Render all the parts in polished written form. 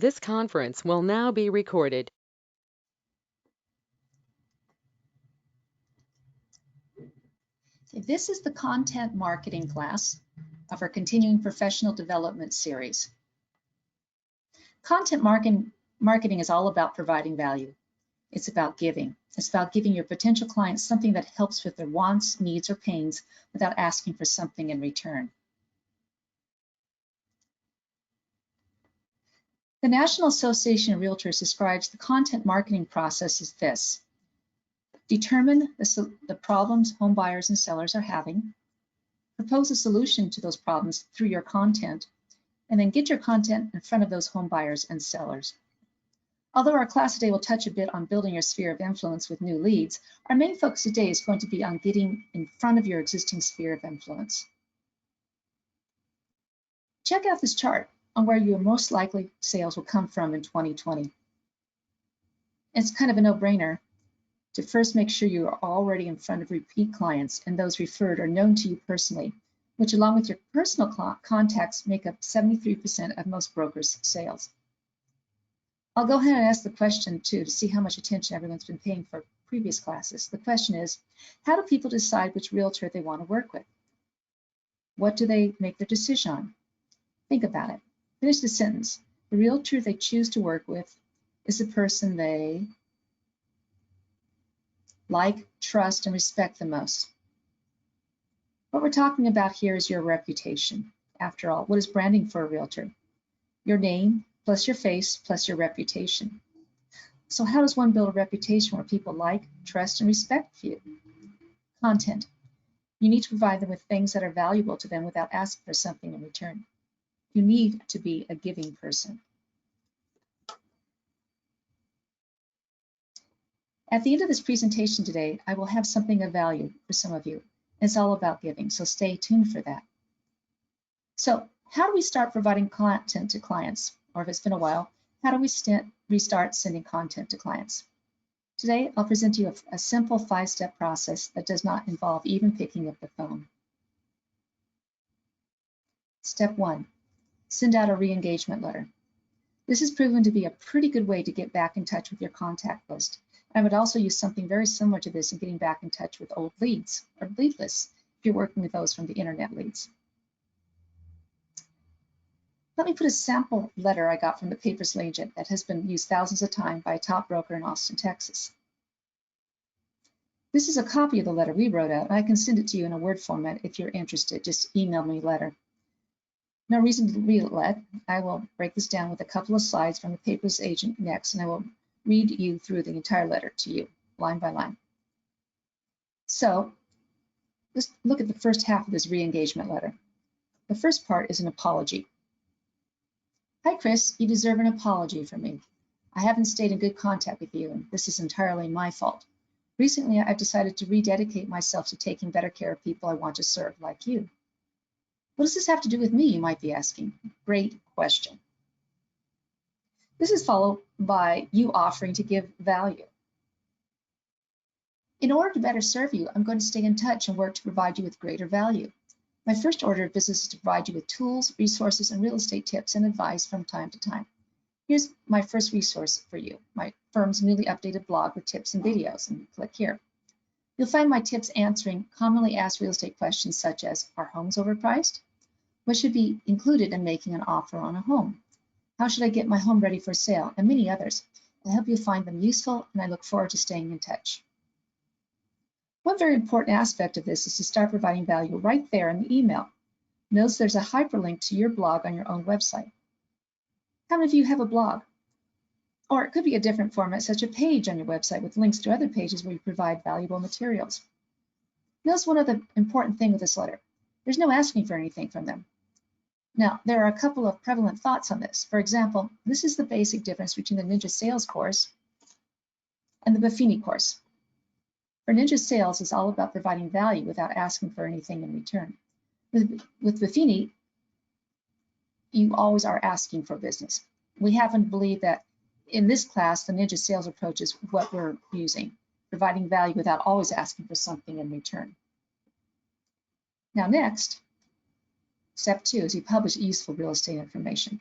This conference will now be recorded. This is the content marketing class of our continuing professional development series. Content marketing is all about providing value. It's about giving. It's about giving your potential clients something that helps with their wants, needs, or pains without asking for something in return. The National Association of Realtors describes the content marketing process as this: determine the problems home buyers and sellers are having, propose a solution to those problems through your content, and then get your content in front of those home buyers and sellers. Although our class today will touch a bit on building your sphere of influence with new leads, our main focus today is going to be on getting in front of your existing sphere of influence. Check out this chart on where your most likely sales will come from in 2020. It's kind of a no-brainer to first make sure you are already in front of repeat clients and those referred or known to you personally, which along with your personal contacts make up 73% of most brokers' sales. I'll go ahead and ask the question too to see how much attention everyone's been paying for previous classes. The question is, how do people decide which realtor they want to work with? What do they make their decision on? Think about it. Finish the sentence. The realtor they choose to work with is the person they like, trust, and respect the most. What we're talking about here is your reputation. After all, what is branding for a realtor? Your name plus your face plus your reputation. So how does one build a reputation where people like, trust, and respect you? Content. You need to provide them with things that are valuable to them without asking for something in return. You need to be a giving person. At the end of this presentation today, I will have something of value for some of you. It's all about giving, so stay tuned for that. So how do we start providing content to clients? Or if it's been a while, how do we restart sending content to clients? Today, I'll present to you a simple 5-step process that does not involve even picking up the phone. Step 1, send out a re-engagement letter. This has proven to be a pretty good way to get back in touch with your contact list. I would also use something very similar to this in getting back in touch with old leads or lead lists if you're working with those from the internet leads. Let me put a sample letter I got from the Papers agent that has been used thousands of times by a top broker in Austin, Texas. This is a copy of the letter we wrote out, and I can send it to you in a Word format if you're interested. Just email me a letter. No reason to read it. I will break this down with a couple of slides from the Papers agent next, and I will read you through the entire letter to you, line by line. So let's look at the first half of this re-engagement letter. The first part is an apology. Hi, Chris, you deserve an apology from me. I haven't stayed in good contact with you, and this is entirely my fault. Recently, I've decided to rededicate myself to taking better care of people I want to serve, like you. What does this have to do with me, you might be asking? Great question. This is followed by you offering to give value. In order to better serve you, I'm going to stay in touch and work to provide you with greater value. My first order of business is to provide you with tools, resources, and real estate tips and advice from time to time. Here's my first resource for you, my firm's newly updated blog with tips and videos, and click here. You'll find my tips answering commonly asked real estate questions such as, are homes overpriced? What should be included in making an offer on a home? How should I get my home ready for sale? And many others. I hope you'll find them useful, and I look forward to staying in touch. One very important aspect of this is to start providing value right there in the email. Notice there's a hyperlink to your blog on your own website. How many of you have a blog? Or it could be a different format, such a page on your website with links to other pages where you provide valuable materials. Notice one other important thing with this letter. There's no asking for anything from them. Now, there are a couple of prevalent thoughts on this. For example, this is the basic difference between the Ninja Sales course and the Buffini course. For Ninja Sales, it's all about providing value without asking for anything in return. With Buffini, you always are asking for business. We happen to believe that in this class, the Ninja Sales approach is what we're using, providing value without always asking for something in return. Now next, step 2 is you publish useful real estate information.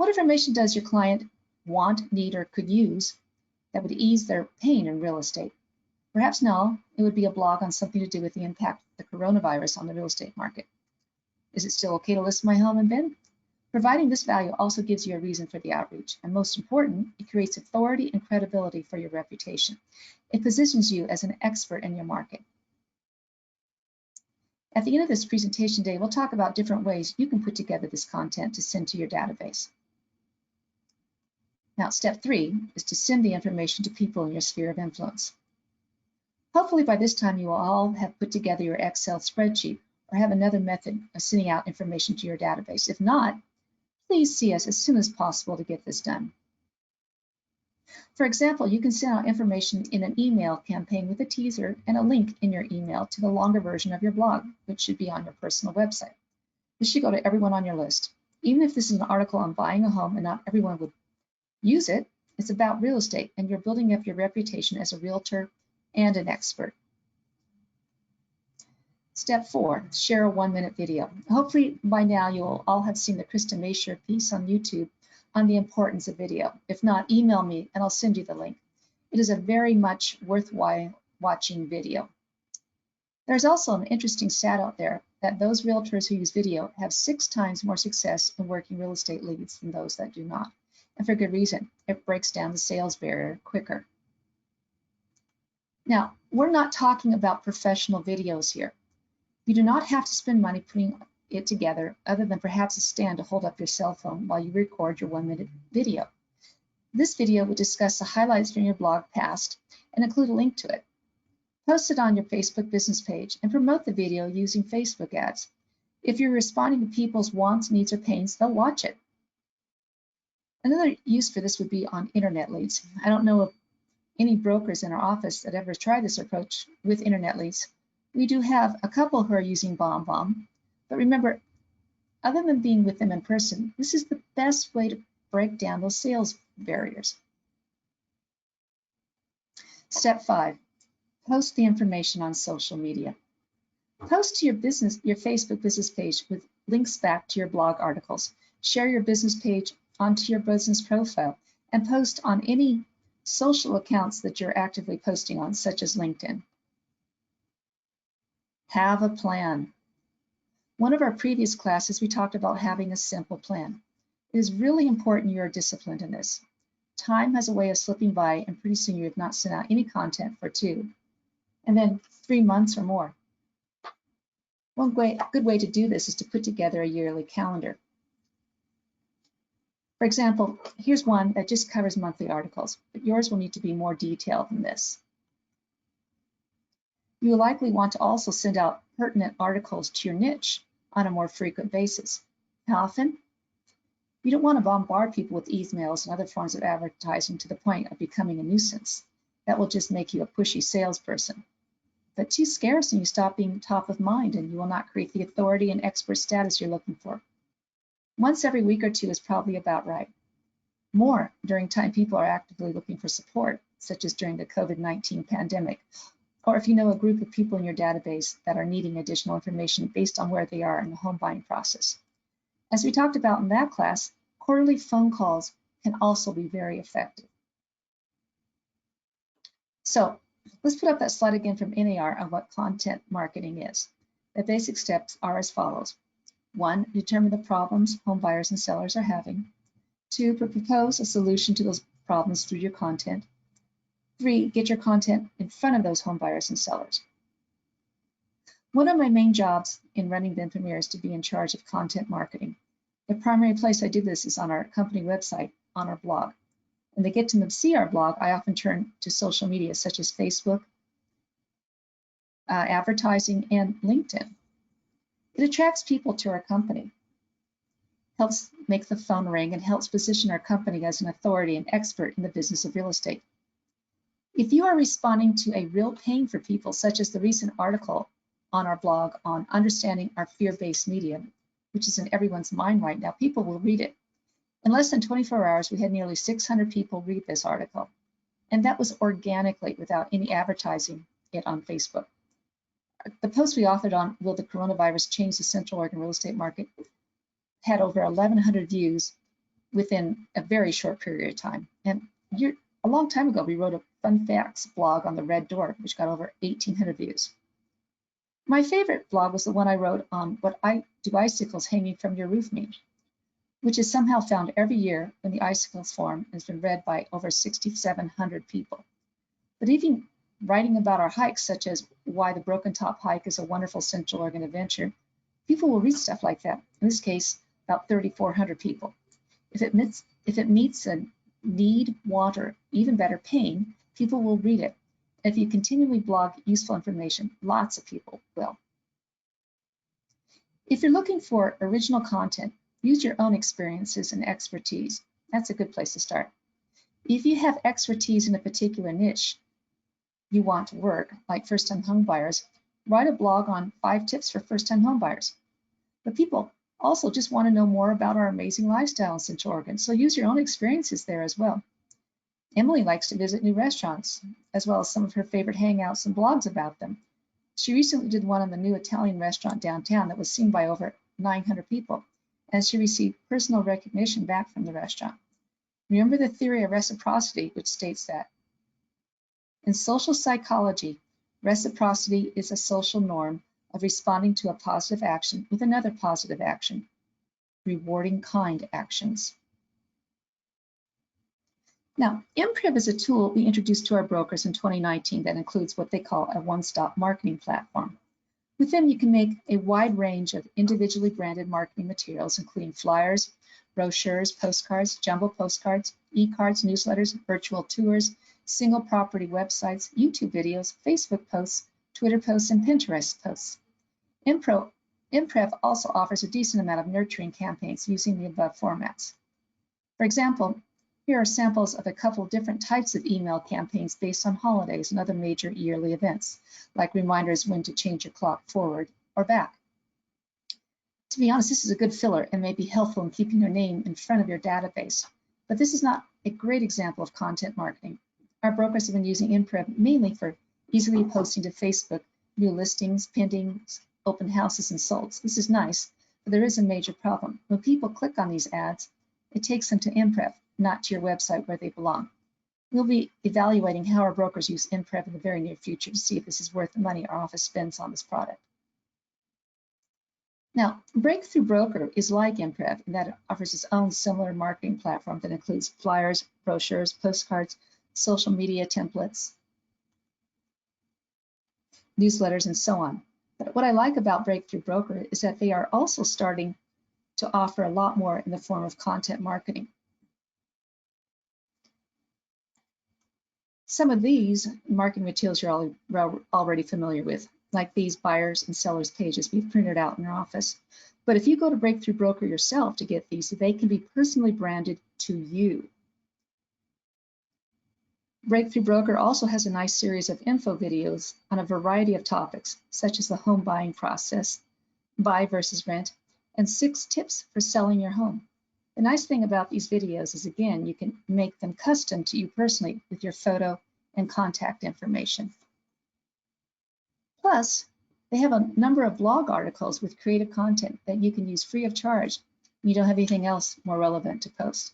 What information does your client want, need, or could use that would ease their pain in real estate? Perhaps now it would be a blog on something to do with the impact of the coronavirus on the real estate market. Is it still okay to list my home in Bend? Providing this value also gives you a reason for the outreach, and most important, it creates authority and credibility for your reputation. It positions you as an expert in your market. At the end of this presentation day, we'll talk about different ways you can put together this content to send to your database. Now, step 3 is to send the information to people in your sphere of influence. Hopefully by this time you will all have put together your Excel spreadsheet or have another method of sending out information to your database. If not, please see us as soon as possible to get this done. For example, you can send out information in an email campaign with a teaser and a link in your email to the longer version of your blog, which should be on your personal website. This should go to everyone on your list. Even if this is an article on buying a home and not everyone would use it, it's about real estate and you're building up your reputation as a realtor and an expert. Step 4, share a 1-minute video. Hopefully by now you'll all have seen the Krista Masher piece on YouTube on the importance of video. If not, email me and I'll send you the link. It is a very much worthwhile watching video. There's also an interesting stat out there that those realtors who use video have 6 times more success in working real estate leads than those that do not. And for good reason. It breaks down the sales barrier quicker. Now, we're not talking about professional videos here. You do not have to spend money putting it together other than perhaps a stand to hold up your cell phone while you record your 1-minute video. This video will discuss the highlights from your blog past and include a link to it. Post it on your Facebook business page and promote the video using Facebook ads. If you're responding to people's wants, needs, or pains, they'll watch it. Another use for this would be on internet leads. I don't know of any brokers in our office that ever tried this approach with internet leads. We do have a couple who are using BombBomb, but remember, other than being with them in person, this is the best way to break down those sales barriers. Step 5, post the information on social media. Post to your Facebook business page with links back to your blog articles. Share your business page onto your business profile and post on any social accounts that you're actively posting on, such as LinkedIn. Have a plan. One of our previous classes, we talked about having a simple plan. It is really important you are disciplined in this. Time has a way of slipping by, and pretty soon you have not sent out any content for 2, and then 3 months or more. One good way to do this is to put together a yearly calendar. For example, here's one that just covers monthly articles, but yours will need to be more detailed than this. You will likely want to also send out pertinent articles to your niche on a more frequent basis. How often? You don't want to bombard people with emails and other forms of advertising to the point of becoming a nuisance. That will just make you a pushy salesperson. But too scarce and you stop being top of mind and you will not create the authority and expert status you're looking for. Once every week or 2 is probably about right. More during time people are actively looking for support, such as during the COVID-19 pandemic, or if you know a group of people in your database that are needing additional information based on where they are in the home buying process. As we talked about in that class, quarterly phone calls can also be very effective. So let's put up that slide again from NAR on what content marketing is. The basic steps are as follows. 1, determine the problems home buyers and sellers are having. 2, propose a solution to those problems through your content. 3, get your content in front of those home buyers and sellers. One of my main jobs in running the Premier is to be in charge of content marketing. The primary place I do this is on our company website, on our blog. When they get to see our blog, I often turn to social media such as Facebook, advertising, and LinkedIn. It attracts people to our company, helps make the phone ring, and helps position our company as an authority and expert in the business of real estate. If you are responding to a real pain for people, such as the recent article on our blog on understanding our fear-based media, which is in everyone's mind right now, people will read it. In less than 24 hours, we had nearly 600 people read this article, and that was organically without any advertising it on Facebook. The post we authored on Will the Coronavirus Change the Central Oregon Real Estate Market had over 1,100 views within a very short period of time. And a long time ago, we wrote a fun facts blog on the red door, which got over 1,800 views. My favorite blog was the one I wrote on what do icicles hanging from your roof mean, which is somehow found every year when the icicles form and has been read by over 6,700 people. But even writing about our hikes, such as why the Broken Top hike is a wonderful Central Oregon adventure, people will read stuff like that. In this case, about 3,400 people. If it meets a need, want, or even better, pain, people will read it. If you continually blog useful information, lots of people will. If you're looking for original content, use your own experiences and expertise. That's a good place to start. If you have expertise in a particular niche you want to work, like first-time home buyers, write a blog on 5 tips for first-time home buyers. But people also just want to know more about our amazing lifestyle in Central Oregon, so use your own experiences there as well. Emily likes to visit new restaurants, as well as some of her favorite hangouts and blogs about them. She recently did one on the new Italian restaurant downtown that was seen by over 900 people, and she received personal recognition back from the restaurant. Remember the theory of reciprocity, which states that in social psychology, reciprocity is a social norm of responding to a positive action with another positive action, rewarding kind actions. Now, Improv is a tool we introduced to our brokers in 2019 that includes what they call a one-stop marketing platform. With them, you can make a wide range of individually branded marketing materials, including flyers, brochures, postcards, jumbo postcards, e-cards, newsletters, virtual tours, single property websites, YouTube videos, Facebook posts, Twitter posts, and Pinterest posts. Improv also offers a decent amount of nurturing campaigns using the above formats. For example, here are samples of a couple of different types of email campaigns based on holidays and other major yearly events, like reminders when to change your clock forward or back. To be honest, this is a good filler and may be helpful in keeping your name in front of your database, but this is not a great example of content marketing. Our brokers have been using Improv mainly for easily posting to Facebook new listings, pendings, open houses, and solds. This is nice, but there is a major problem. When people click on these ads, it takes them to Improv, not to your website where they belong. We'll be evaluating how our brokers use Improv in the very near future to see if this is worth the money our office spends on this product. Now, Breakthrough Broker is like Improv in that it offers its own similar marketing platform that includes flyers, brochures, postcards, social media templates, newsletters, and so on. But what I like about Breakthrough Broker is that they are also starting to offer a lot more in the form of content marketing. Some of these marketing materials you're already familiar with, like these buyers and sellers pages we've printed out in your office. But if you go to Breakthrough Broker yourself to get these, they can be personally branded to you. Breakthrough Broker also has a nice series of info videos on a variety of topics, such as the home buying process, buy versus rent, and 6 tips for selling your home. The nice thing about these videos is, again, you can make them custom to you personally with your photo and contact information. Plus, they have a number of blog articles with creative content that you can use free of charge when you don't have anything else more relevant to post.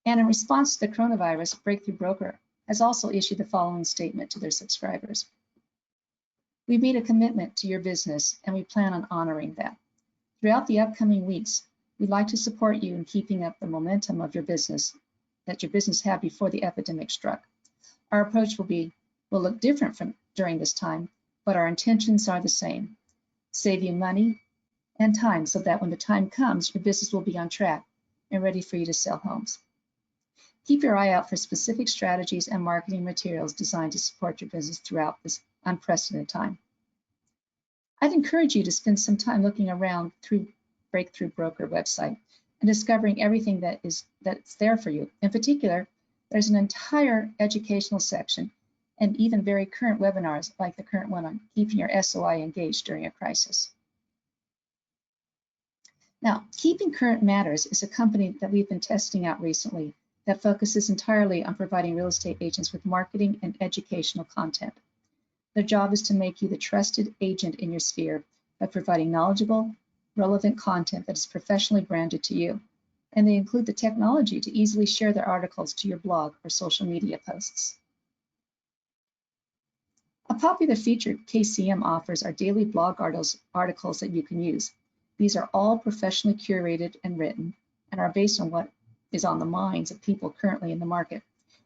And in response to the coronavirus, Breakthrough Broker has also issued the following statement to their subscribers. We made a commitment to your business, and we plan on honoring that. Throughout the upcoming weeks, we'd like to support you in keeping up the momentum of your business that your business had before the epidemic struck. Our approach will look different from during this time, but our intentions are the same. Save you money and time so that when the time comes, your business will be on track and ready for you to sell homes. Keep your eye out for specific strategies and marketing materials designed to support your business throughout this unprecedented time. I'd encourage you to spend some time looking around through Breakthrough Broker website and discovering everything that's there for you. In particular, there's an entire educational section and even very current webinars like the current one on keeping your SOI engaged during a crisis. Now, Keeping Current Matters is a company that we've been testing out recently that focuses entirely on providing real estate agents with marketing and educational content. Their job is to make you the trusted agent in your sphere by providing knowledgeable, relevant content that is professionally branded to you. and they include the technology to easily share their articles to your blog or social media posts. A popular feature KCM offers are daily blog articles that you can use. These are all professionally curated and written and are based on what is on the minds of people currently in the market.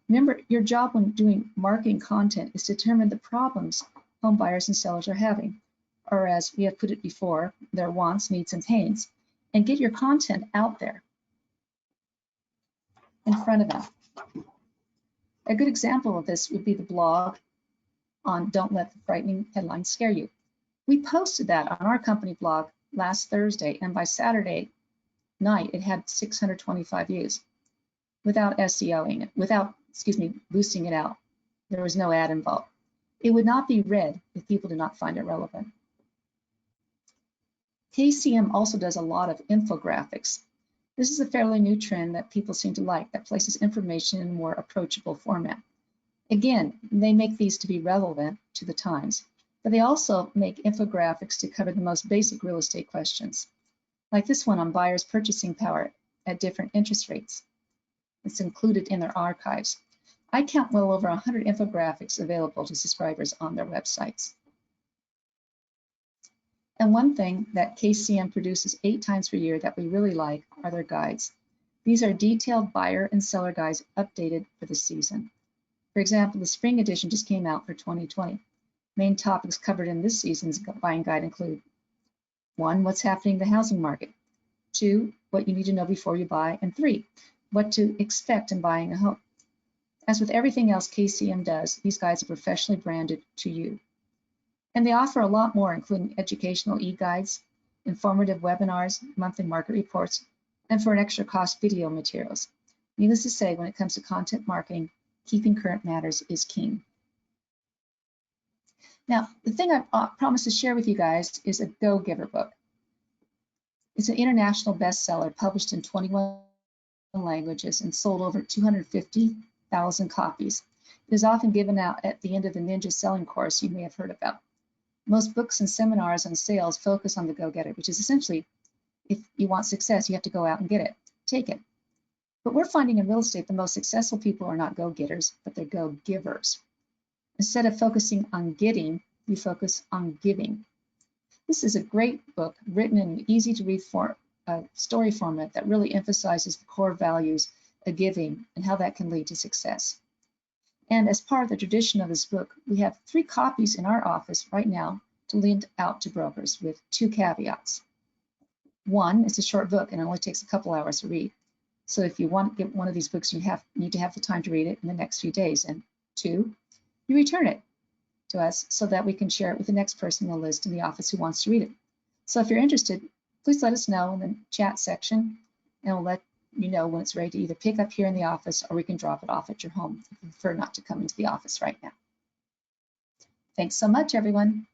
Remember, your job when doing marketing content is to determine the problems home buyers and sellers are having, or as we have put it before, their wants, needs, and pains, and get your content out there in front of them. A good example of this would be the blog on Don't Let the Frightening Headlines Scare You. We posted that on our company blog last Thursday, and by Saturday night, it had 625 views without SEOing it, without, boosting it out. There was no ad involved. It would not be read if people did not find it relevant. KCM also does a lot of infographics. This is a fairly new trend that people seem to like that places information in a more approachable format. Again, they make these to be relevant to the times, but they also make infographics to cover the most basic real estate questions, like this one on buyers' purchasing power at different interest rates. It's included in their archives. I count well over 100 infographics available to subscribers on their websites. And one thing that KCM produces 8 times per year that we really like are their guides. These are detailed buyer and seller guides updated for the season. For example, the spring edition just came out for 2020. Main topics covered in this season's buying guide include 1, what's happening in the housing market, 2, what you need to know before you buy, and 3, what to expect in buying a home. As with everything else KCM does, these guides are professionally branded to you. And they offer a lot more, including educational e-guides, informative webinars, monthly market reports, and for an extra cost, video materials. Needless to say, when it comes to content marketing, keeping current matters is king. Now, the thing I promised to share with you guys is a Go-Giver book. It's an international bestseller published in 21 languages and sold over 250,000 copies. It is often given out at the end of the Ninja Selling course you may have heard about. Most books and seminars on sales focus on the go-getter, which is essentially, if you want success, you have to go out and get it, take it. But we're finding in real estate the most successful people are not go-getters, but they're go-givers. Instead of focusing on getting, you focus on giving. This is a great book written in an easy-to-read story format that really emphasizes the core values of giving and how that can lead to success. And as part of the tradition of this book, we have 3 copies in our office right now to lend out to brokers with 2 caveats. 1, it's a short book and it only takes a couple hours to read. So if you want to get one of these books, you need to have the time to read it in the next few days. And 2, you return it to us so that we can share it with the next person on the list in the office who wants to read it. So if you're interested, please let us know in the chat section and we'll let you know when it's ready to either pick up here in the office or we can drop it off at your home if you prefer not to come into the office right now. Thanks so much, everyone.